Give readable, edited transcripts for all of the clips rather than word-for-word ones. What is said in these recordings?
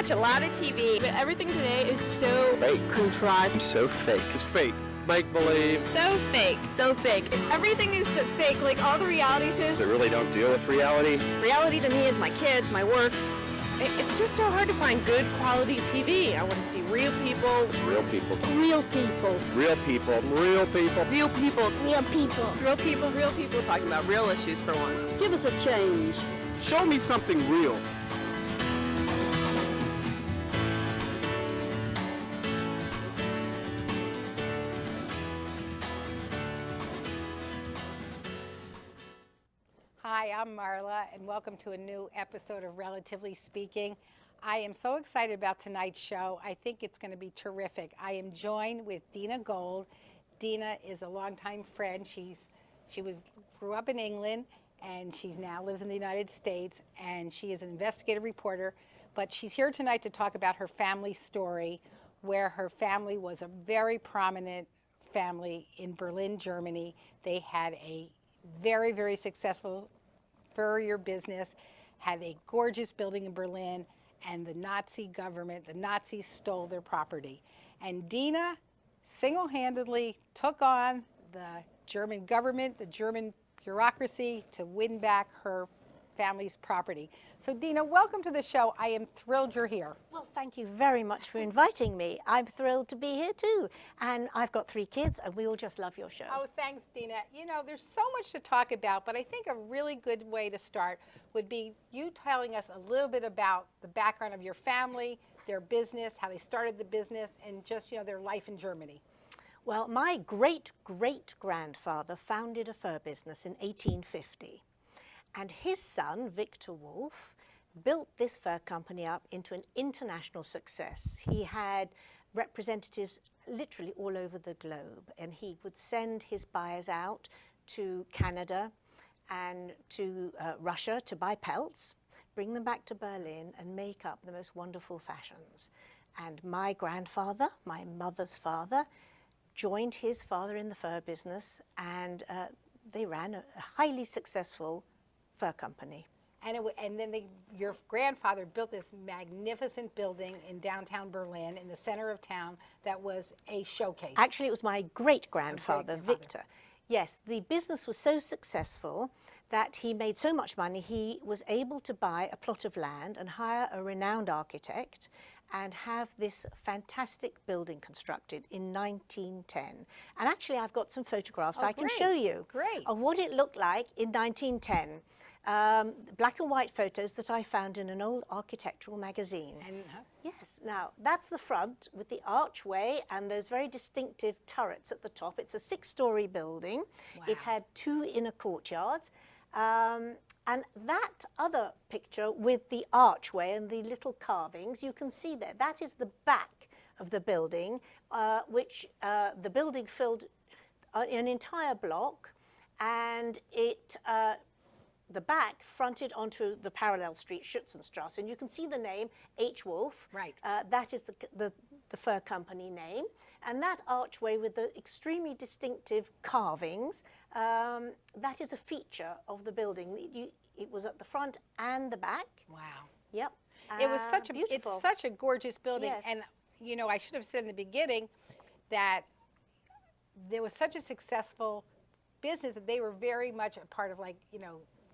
watch a lot of TV, but everything today is so fake, contrived, so fake. It's fake. Make believe. So fake, so fake. Everything is so fake, like all the reality shows. That really don't deal with reality. Reality to me is my kids, my work. It's just so hard to find good quality TV. I want to see real people. Real people. Real people. Real people. Real people. Real people. Real people. Real people. Real people talking about real issues for once. Give us a change. Show me something real. Hi, I'm Marla, and welcome to a new episode of Relatively Speaking. I am so excited about tonight's show. I think it's going to be terrific. I am joined with Dina Gold. Dina is a longtime friend. She grew up in England, and she's now lives in the United States, and she is an investigative reporter. But she's here tonight to talk about her family story, where her family was a very prominent family in Berlin, Germany. They had a very, very successful furrier business, had a gorgeous building in Berlin, and the Nazi government, the Nazis stole their property. And Dina single-handedly took on the German government, the German bureaucracy to win back her family's property. So Dina, welcome to the show. I am thrilled you're here. Well, thank you very much for inviting me. I'm thrilled to be here too. And I've got 3 kids and we all just love your show. Oh, thanks, Dina. You know, there's so much to talk about, but I think a really good way to start would be you telling us a little bit about the background of your family, their business, how they started the business, and just, their life in Germany. Well, my great-great-grandfather founded a fur business in 1850. And his son, Victor Wolf, built this fur company up into an international success. He had representatives literally all over the globe, and he would send his buyers out to Canada and to Russia to buy pelts, bring them back to Berlin, and make up the most wonderful fashions. And my grandfather, my mother's father, joined his father in the fur business, and they ran a highly successful fur company. And then your grandfather built this magnificent building in downtown Berlin, in the center of town, that was a showcase. Actually, it was my great-grandfather, Victor. Yes, the business was so successful that he made so much money, he was able to buy a plot of land and hire a renowned architect and have this fantastic building constructed in 1910. And actually, I've got some photographs I can show you of what it looked like in 1910. Black and white photos that I found in an old architectural magazine. Yes, now that's the front with the archway and those very distinctive turrets at the top. It's a 6-story building. Wow. It had 2 inner courtyards. And that other picture with the archway and the little carvings, you can see there, that is the back of the building, which the building filled an entire block, and it the back fronted onto the parallel street, Schützenstrasse, and you can see the name H. Wolf. Right. That is the fur company name. And that archway with the extremely distinctive carvings, that is a feature of the building. It was at the front and the back. Wow. Yep. It was it's such a gorgeous building. Yes. And, I should have said in the beginning that there was such a successful business that they were very much a part of,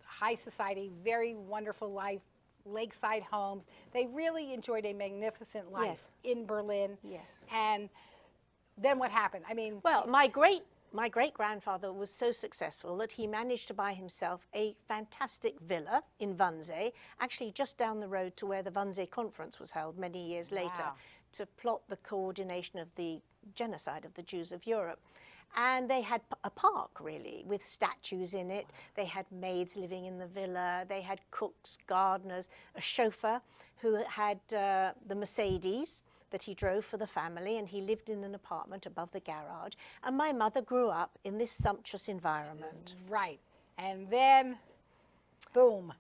high society, very wonderful life, lakeside homes. They really enjoyed a magnificent life in Berlin. Yes. And then what happened? Well, my great-grandfather was so successful that he managed to buy himself a fantastic villa in Wannsee, actually just down the road to where the Wannsee Conference was held many years later, to plot the coordination of the genocide of the Jews of Europe. And they had a park, really, with statues in it. They had maids living in the villa. They had cooks, gardeners, a chauffeur who had the Mercedes that he drove for the family, and he lived in an apartment above the garage. And my mother grew up in this sumptuous environment. Right. And then, boom.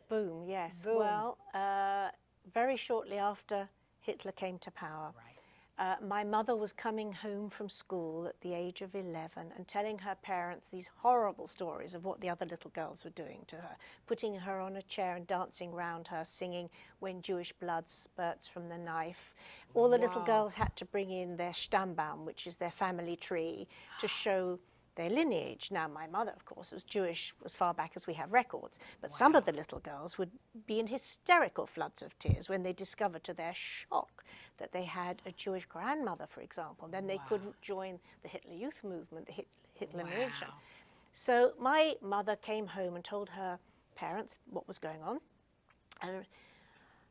Boom, yes. Boom. Well, very shortly after Hitler came to power. Right. My mother was coming home from school at the age of 11 and telling her parents these horrible stories of what the other little girls were doing to her, putting her on a chair and dancing round her, singing "When Jewish Blood Spurts from the Knife." All the little girls had to bring in their Stammbaum, which is their family tree, to show their lineage. Now, my mother, of course, was Jewish as far back as we have records, but some of the little girls would be in hysterical floods of tears when they discovered, to their shock, that they had a Jewish grandmother, for example. Then they couldn't join the Hitler Youth Movement, the Hitler Nation. So my mother came home and told her parents what was going on. And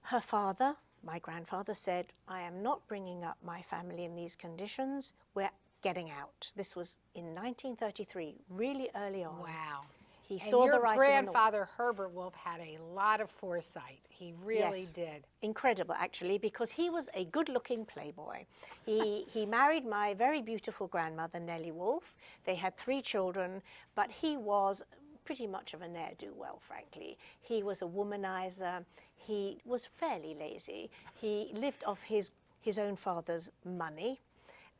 her father, my grandfather, said, "I am not bringing up my family in these conditions. We're getting out." This was in 1933, really early on. Wow. He And saw your the writing on the wall. grandfather, Herbert Wolf, had a lot of foresight. He really Yes. did. Incredible, actually, because he was a good-looking playboy. He married my very beautiful grandmother, Nellie Wolf. They had 3 children, but he was pretty much of a ne'er-do-well, frankly. He was a womanizer. He was fairly lazy. He lived off his own father's money.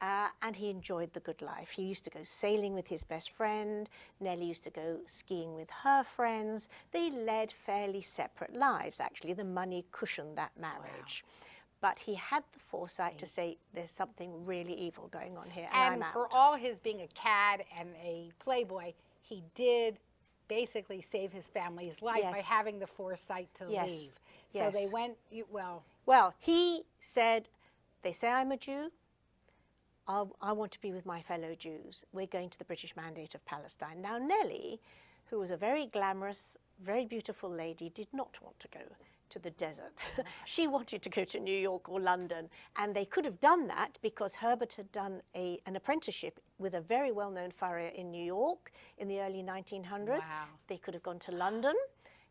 And he enjoyed the good life. He used to go sailing with his best friend. Nellie used to go skiing with her friends. They led fairly separate lives, actually. The money cushioned that marriage. But he had the foresight to say, there's something really evil going on here, and I'm out. For all his being a cad and a playboy, he did basically save his family's life by having the foresight to leave. So they went, Well, he said, they say I'm a Jew. I want to be with my fellow Jews. We're going to the British Mandate of Palestine. Now, Nellie, who was a very glamorous, very beautiful lady, did not want to go to the desert. She wanted to go to New York or London, and they could have done that because Herbert had done an apprenticeship with a very well-known furrier in New York in the early 1900s. They could have gone to London.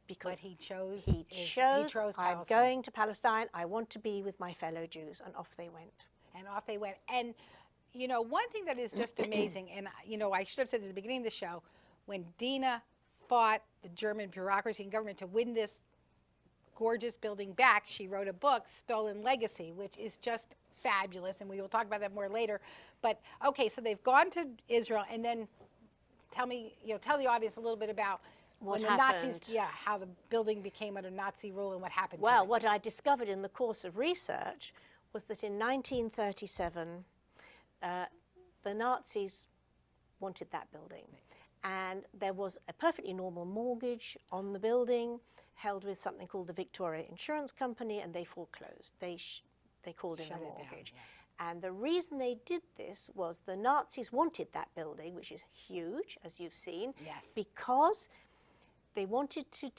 Because but he chose I'm Palestine. going to Palestine. I want to be with my fellow Jews, and off they went. And off they went. And you know, one thing that is just amazing, and you know, I should have said this at the beginning of the show, when Dina fought the German bureaucracy and government to win this gorgeous building back, she wrote a book, Stolen Legacy, which is just fabulous, and we will talk about that more later. But okay, so they've gone to Israel, and then tell me, tell the audience a little bit about What when the happened. Nazis, how the building became under Nazi rule and what happened Well, to it. what I discovered in the course of research was that in 1937, the Nazis wanted that building. And there was a perfectly normal mortgage on the building held with something called the Victoria Insurance Company, and they foreclosed. They called in a mortgage. And the reason they did this was the Nazis wanted that building, which is huge, as you've seen, because they wanted to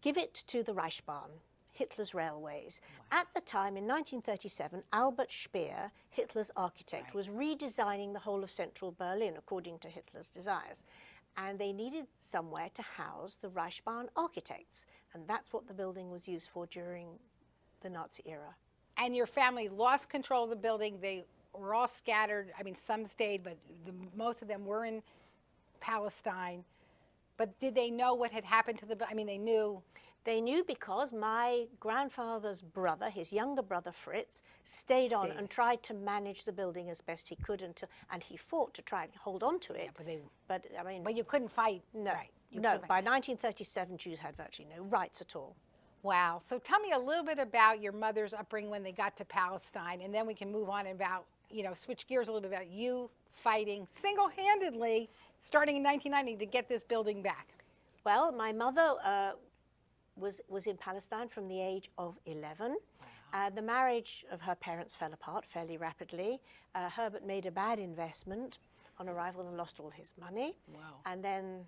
give it to the Reichsbahn, Hitler's railways. At the time, in 1937, Albert Speer, Hitler's architect, was redesigning the whole of central Berlin according to Hitler's desires. And they needed somewhere to house the Reichsbahn architects. And that's what the building was used for during the Nazi era. And your family lost control of the building. They were all scattered. I mean, some stayed, but most of them were in Palestine. But did they know what had happened to the building? I mean, they knew. They knew because my grandfather's brother, his younger brother Fritz, stayed on and tried to manage the building as best he could and he fought to try and hold on to it. But you couldn't fight. No, right. No. By 1937, Jews had virtually no rights at all. Wow. So tell me a little bit about your mother's upbringing when they got to Palestine, and then we can move on about, switch gears a little bit about you fighting single-handedly starting in 1990 to get this building back. Well, my mother was in Palestine from the age of 11. The marriage of her parents fell apart fairly rapidly. Herbert made a bad investment on arrival and lost all his money. And then,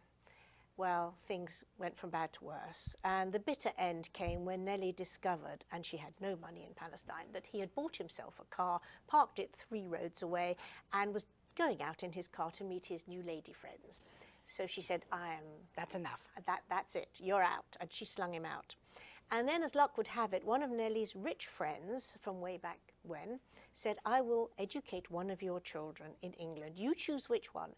well, things went from bad to worse. And the bitter end came when Nellie discovered, and she had no money in Palestine, that he had bought himself a car, parked it 3 roads away, and was going out in his car to meet his new lady friends. So she said, that's enough. That's it. You're out. And she slung him out. And then, as luck would have it, one of Nellie's rich friends from way back when said, I will educate one of your children in England. You choose which one.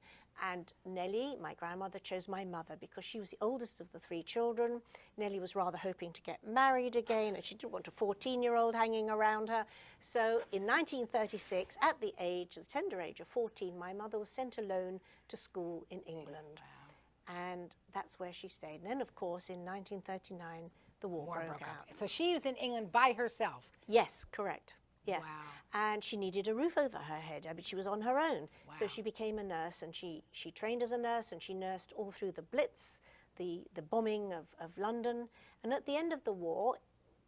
And Nellie, my grandmother, chose my mother because she was the oldest of the 3 children. Nellie was rather hoping to get married again, and she didn't want a 14-year-old hanging around her. So in 1936, at the tender age of 14, my mother was sent alone to school in England. Wow. And that's where she stayed. And then, of course, in 1939, the war broke out. So she was in England by herself. Yes, correct. Yes. Wow. And she needed a roof over her head. I mean, she was on her own. Wow. So she became a nurse, and she trained as a nurse, and she nursed all through the Blitz, the bombing of London. And at the end of the war,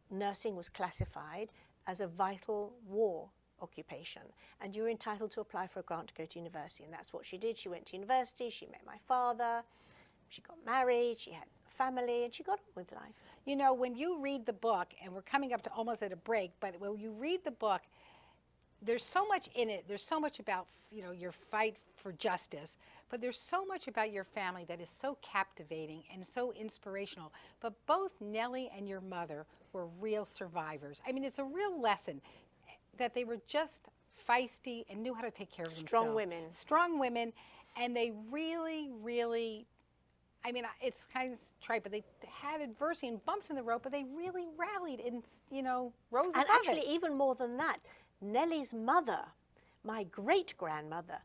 nursing was classified as a vital war occupation. And you were entitled to apply for a grant to go to university. And that's what she did. She went to university, she met my father, she got married, she had a family, and she got on with life. You know, when you read the book, and we're coming up to almost at a break, but when you read the book, there's so much in it. There's so much about, you know, your fight for justice, but there's so much about your family that is so captivating and so inspirational. But both Nellie and your mother were real survivors. I mean, it's a real lesson that they were just feisty and knew how to take care of themselves. Strong women. Strong women, and they really, really, I mean, it's kind of trite, but they had adversity and bumps in the road, but they really rallied and, you know, rose above it. And actually, even more than that, Nellie's mother, my great-grandmother,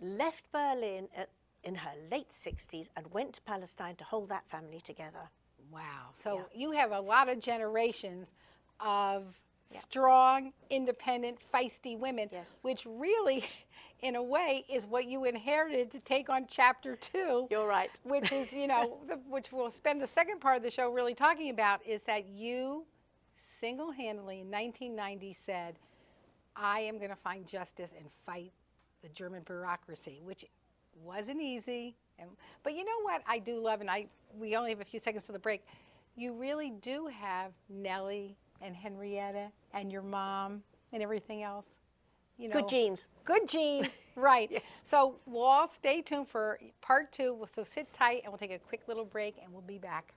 left Berlin in her late 60s and went to Palestine to hold that family together. Wow. So you have a lot of generations of strong, independent, feisty women, which really, in a way, is what you inherited to take on chapter 2. You're right. Which is, you know, which we'll spend the second part of the show really talking about, is that you single-handedly in 1990 said, I am going to find justice and fight the German bureaucracy, which wasn't easy. But you know what I do love, and we only have a few seconds to the break, you really do have Nellie and Henrietta and your mom and everything else. You know, good genes. Good genes, right. Yes. So we'll all stay tuned for part 2. So sit tight, and we'll take a quick little break, and we'll be back.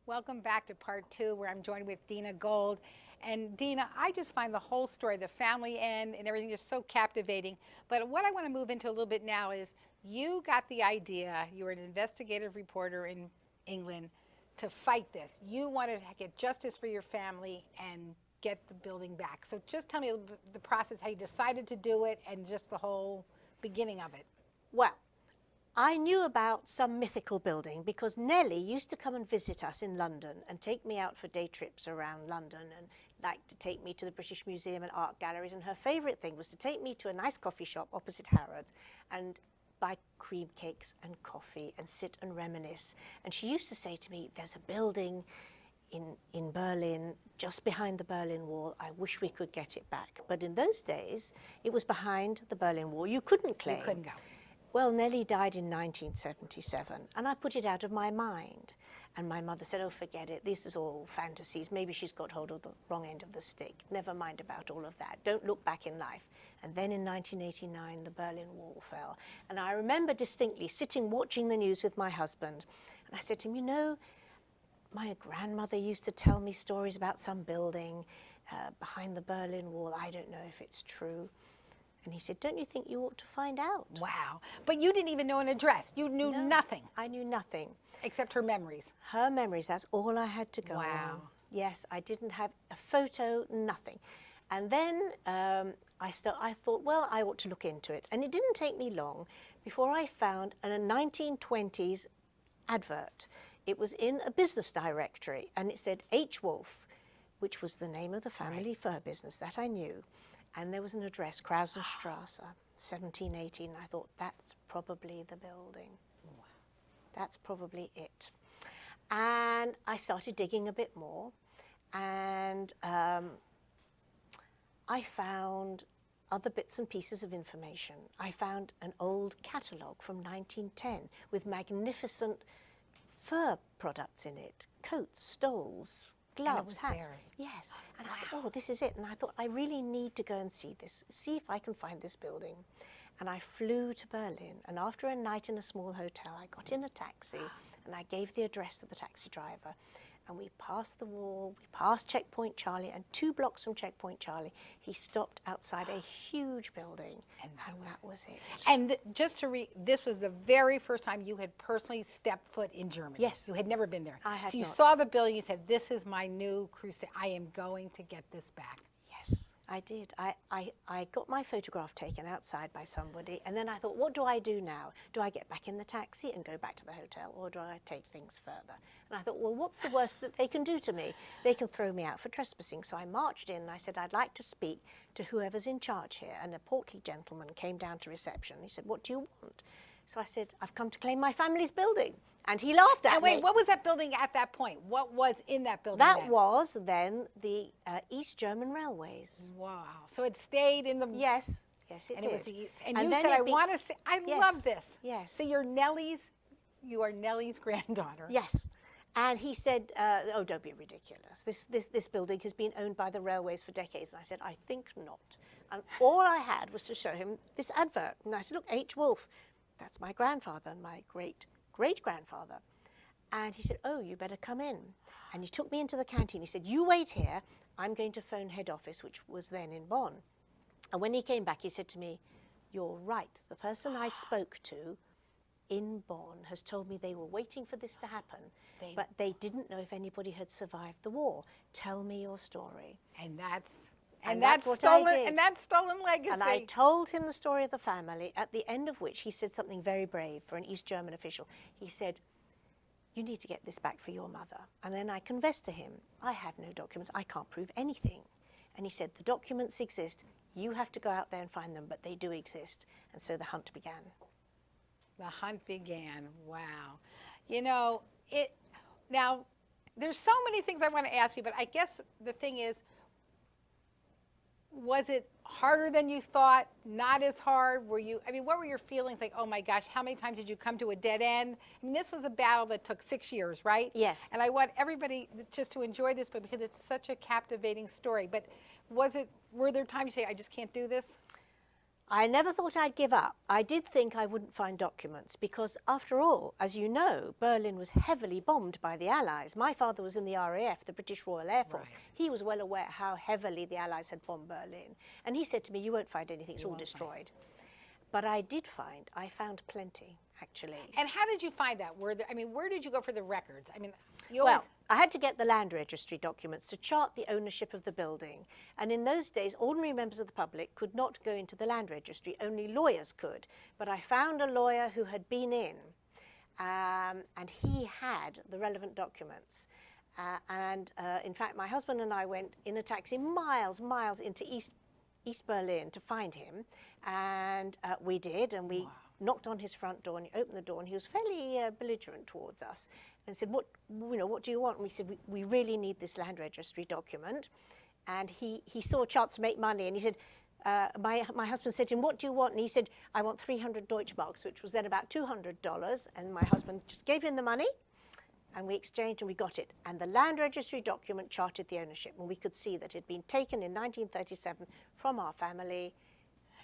Welcome back to part 2, where I'm joined with Dina Gold. And Dina, I just find the whole story, the family end and everything, just so captivating. But what I want to move into a little bit now is you got the idea, you were an investigative reporter in England, to fight this. You wanted to get justice for your family and get the building back. So just tell me a little bit the process, how you decided to do it, and just the whole beginning of it. Well, I knew about some mythical building because Nellie used to come and visit us in London and take me out for day trips around London, and liked to take me to the British Museum and art galleries. And her favourite thing was to take me to a nice coffee shop opposite Harrods and buy cream cakes and coffee and sit and reminisce. And she used to say to me, there's a building in Berlin, just behind the Berlin Wall. I wish we could get it back. But in those days, it was behind the Berlin Wall. You couldn't claim. You couldn't go. Well, Nellie died in 1977, and I put it out of my mind. And my mother said, oh, forget it. This is all fantasies. Maybe she's got hold of the wrong end of the stick. Never mind about all of that. Don't look back in life. And then in 1989, the Berlin Wall fell. And I remember distinctly sitting watching the news with my husband. And I said to him, you know, my grandmother used to tell me stories about some building behind the Berlin Wall. I don't know if it's true. And he said, don't you think you ought to find out? Wow. But you didn't even know an address. You knew nothing. I knew nothing. Except her memories. Her memories, that's all I had to go on. Wow. Yes, I didn't have a photo, nothing. And then I thought, well, I ought to look into it. And it didn't take me long before I found a 1920s advert. It was in a business directory, and it said H. Wolf, which was the name of the family fur business that I knew. And there was an address, Krausenstrasse, 1718. I thought, that's probably the building. Wow. That's probably it. And I started digging a bit more, and I found other bits and pieces of information. I found an old catalogue from 1910 with magnificent fur products in it, coats, stoles, gloves, hats. Theirs. Yes. And I thought, oh, this is it. And I thought, I really need to go and see this, see if I can find this building. And I flew to Berlin. And after a night in a small hotel, I got in a taxi And I gave the address of the taxi driver. And we passed the wall, we passed Checkpoint Charlie, and 2 blocks from Checkpoint Charlie, he stopped outside a huge building, and that was it. And this was the very first time you had personally stepped foot in Germany. Yes. You had never been there. I had So you not. saw the building, you said, this is my new crusade. I am going to get this back. Yes, I did. I got my photograph taken outside by somebody, and then I thought, what do I do now? Do I get back in the taxi and go back to the hotel, or do I take things further? And I thought, well, what's the worst that they can do to me? They can throw me out for trespassing. So I marched in and I said, I'd like to speak to whoever's in charge here. And a portly gentleman came down to reception. He said, what do you want? So I said, I've come to claim my family's building. And he laughed at And me. wait, what was that building at that point? What was in that building That then? was then the East German Railways. Wow. So it stayed in the... Yes, yes, it And did. it was the East. And And you then said, it I want to see... I Yes, love this. yes. So you are Nellie's granddaughter. Yes. And he said, oh, don't be ridiculous. This building has been owned by the railways for decades. And I said, I think not. And all I had was to show him this advert. And I said, look, H. Wolfe, that's my grandfather and my great-great-grandfather. And he said, oh, you better come in. And he took me into the canteen. He said, you wait here. I'm going to phone head office, which was then in Bonn. And when he came back, he said to me, you're right. The person I spoke to in Bonn has told me they were waiting for this to happen, but they didn't know if anybody had survived the war. Tell me your story. And that's... And that's that's what stolen, I did. And that's stolen legacy. And I told him the story of the family, at the end of which he said something very brave for an East German official. He said, you need to get this back for your mother. And then I confessed to him, I have no documents, I can't prove anything. And he said, the documents exist, you have to go out there and find them, but they do exist. And so the hunt began. The hunt began. Wow. You know, now, there's so many things I want to ask you, but I guess the thing is, was it harder than you thought? Not as hard? What were your feelings like, oh my gosh, how many times did you come to a dead end? I mean, this was a battle that took 6 years, right? Yes. And I want everybody just to enjoy this book because it's such a captivating story. But were there times you say, I just can't do this? I never thought I'd give up. I did think I wouldn't find documents because, after all, as you know, Berlin was heavily bombed by the Allies. My father was in the RAF, the British Royal Air Force. Right. He was well aware how heavily the Allies had bombed Berlin. And he said to me, you won't find anything, it's all destroyed. But I found plenty, actually. And how did you find that? Where did you go for the records? Well, I had to get the land registry documents to chart the ownership of the building. And in those days, ordinary members of the public could not go into the land registry, only lawyers could. But I found a lawyer who had been in, and he had the relevant documents. In fact, my husband and I went in a taxi miles into East Berlin to find him. And we did, and we knocked on his front door, and he opened the door, and he was fairly belligerent towards us and said, what do you want? And we said, we really need this land registry document. And he saw a chance to make money, and he said, my husband said to him, what do you want? And he said, I want 300 Deutschmarks, which was then about $200. And my husband just gave him the money, and we exchanged, and we got it. And the land registry document charted the ownership, and we could see that it had been taken in 1937 from our family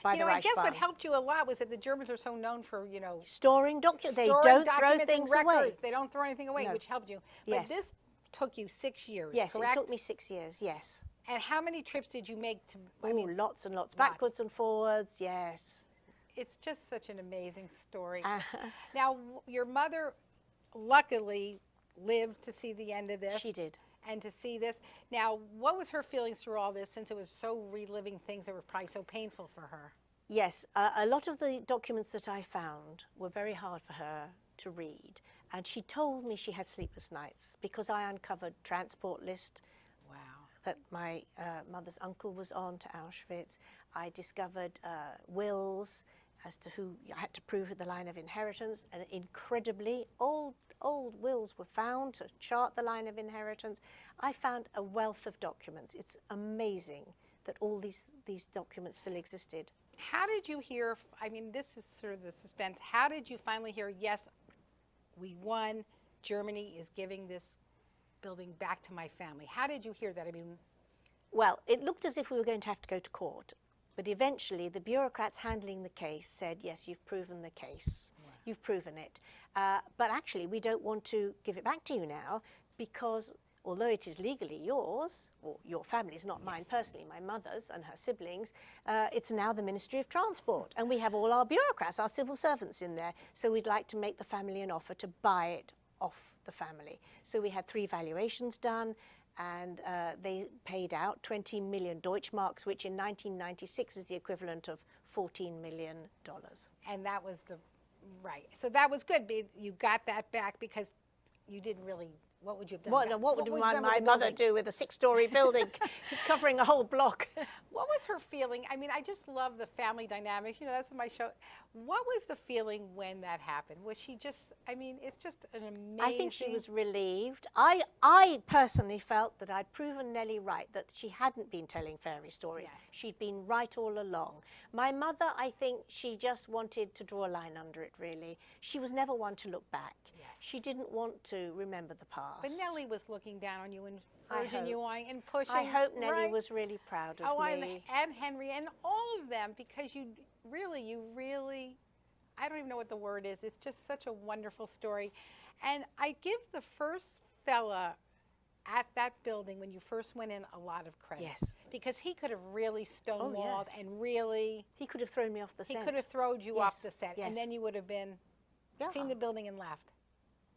by the Reichsbahn. I guess what helped you a lot was that the Germans are so known for, storing documents. They don't throw things away. They don't throw anything away, No. which helped you. Yes. But this took you 6 years, Yes, correct? it took me 6 years, yes. And how many trips did you make to, Lots and lots, backwards and forwards, yes. It's just such an amazing story. Now, your mother luckily lived to see the end of this. She did. And to see this. Now, what was her feelings through all this, since it was so reliving things that were probably so painful for her? Yes, a lot of the documents that I found were very hard for her to read. And she told me she had sleepless nights because I uncovered transport list that my mother's uncle was on to Auschwitz. I discovered wills as to who I had to prove the line of inheritance. And incredibly, old wills were found to chart the line of inheritance. I found a wealth of documents. It's amazing that all these documents still existed. How did you hear, this is sort of the suspense, how did you finally hear, yes, we won, Germany is giving this building back to my family? How did you hear that? Well, it looked as if we were going to have to go to court, but eventually the bureaucrats handling the case said, yes, you've proven the case. Wow. You've proven it. But actually, we don't want to give it back to you now because although it is legally yours, or your family's, not mine personally, my mother's and her siblings, it's now the Ministry of Transport. And we have all our bureaucrats, our civil servants in there. So we'd like to make the family an offer to buy it off the family. So we had 3 valuations done, and they paid out 20 million Deutschmarks, which in 1996 is the equivalent of $14 million. And that was right. So that was good. You got that back because you didn't really. What would you have done? What would you my done with the mother building? do with a 6-story building covering a whole block? What was her feeling? I mean, I just love the family dynamics. You know, that's my show. What was the feeling when that happened? Was she just, I mean, it's just an amazing. I think she was relieved. I personally felt that I'd proven Nellie right, that she hadn't been telling fairy stories. Yes. She'd been right all along. My mother, I think she just wanted to draw a line under it, really. She was never one to look back. Yes. She didn't want to remember the past. But Nellie was looking down on you and I urging you on and pushing. I hope Nellie right? was really proud of me. And Henry and all of them, because you really, I don't even know what the word is. It's just such a wonderful story. And I give the first fella at that building when you first went in a lot of credit. Yes. Because he could have really stonewalled yes. and really. He could have thrown me off the set. He could have thrown you off the set. Yes. And then you would have been seen the building and left.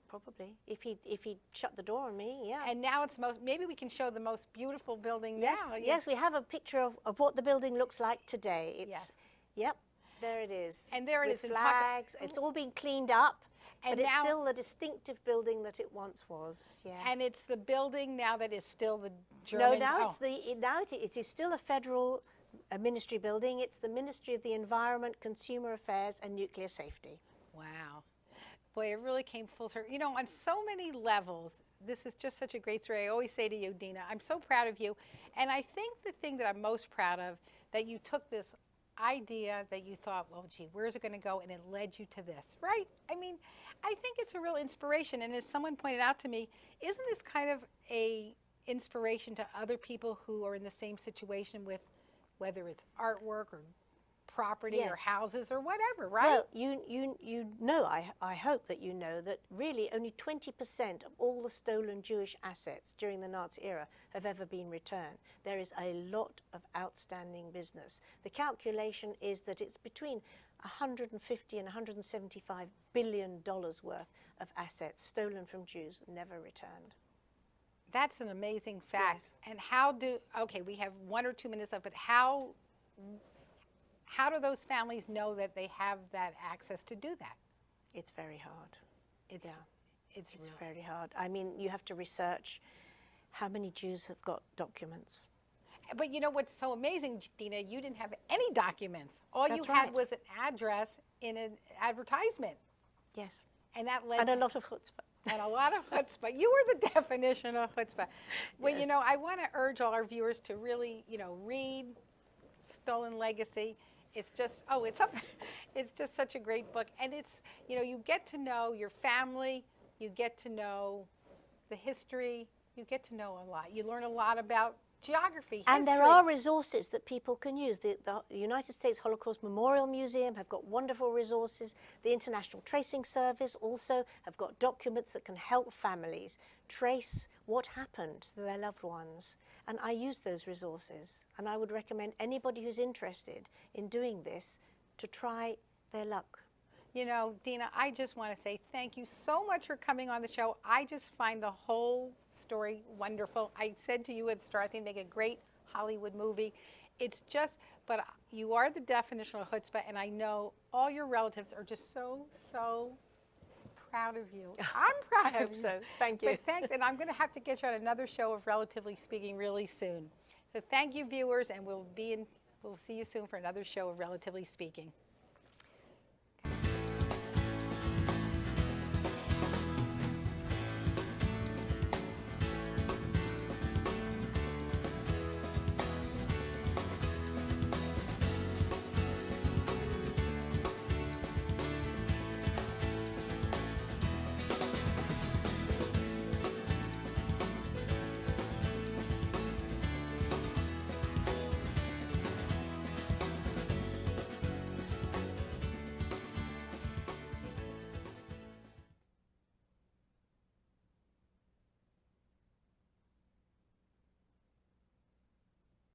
Probably. If he shut the door on me, yeah. And now it's maybe we can show the most beautiful building yes, now. Yes, we have a picture of what the building looks like today. It's, yep, there it is. And there it with is. flags. It's all been cleaned up, and but it's now, still the distinctive building that it once was. Yeah. And it's the building now that is still the German. No, now it is still a federal ministry building. It's the Ministry of the Environment, Consumer Affairs, and Nuclear Safety. Wow. Boy, it really came full circle. You know, on so many levels, this is just such a great story. I always say to you, Dina, I'm so proud of you. And I think the thing that I'm most proud of, that you took this idea that you thought, well, gee, where's it going to go? And it led you to this, right? I mean, I think it's a real inspiration. And as someone pointed out to me, isn't this kind of a inspiration to other people who are in the same situation with whether it's artwork or property or houses or whatever, right? Well, you know, I hope that you know that really only 20% of all the stolen Jewish assets during the Nazi era have ever been returned. There is a lot of outstanding business. The calculation is that it's between 150 and 175 billion dollars worth of assets stolen from Jews, never returned. That's an amazing fact. Yes. And okay, we have 1 or 2 minutes left, but how do those families know that they have that access to do that? It's very hard. It's It's very hard. I mean, you have to research how many Jews have got documents. But you know what's so amazing, Dina? You didn't have any documents. All That's you had right. was an address in an advertisement. Yes. And that led And to a lot of chutzpah. and a lot of chutzpah. You were the definition of chutzpah. Well, you Yes. know, I want to urge all our viewers to really, you know, read Stolen Legacy. It's just, it's just such a great book. And it's, you know, you get to know your family, you get to know the history, you get to know a lot. You learn a lot about geography, And there history. are resources that people can use. The United States Holocaust Memorial Museum have got wonderful resources. The International Tracing Service also have got documents that can help families trace what happened to their loved ones. And I use those resources. And I would recommend anybody who's interested in doing this to try their luck. You know, Dina, I just want to say thank you so much for coming on the show. I just find the whole story wonderful. I said to you at the start, I think they make a great Hollywood movie. It's just, but you are the definition of chutzpah, and I know all your relatives are just so proud of you. I'm proud of you. I hope so. Thank you. But thanks, and I'm going to have to get you on another show of Relatively Speaking really soon. So thank you, viewers, and we'll see you soon for another show of Relatively Speaking.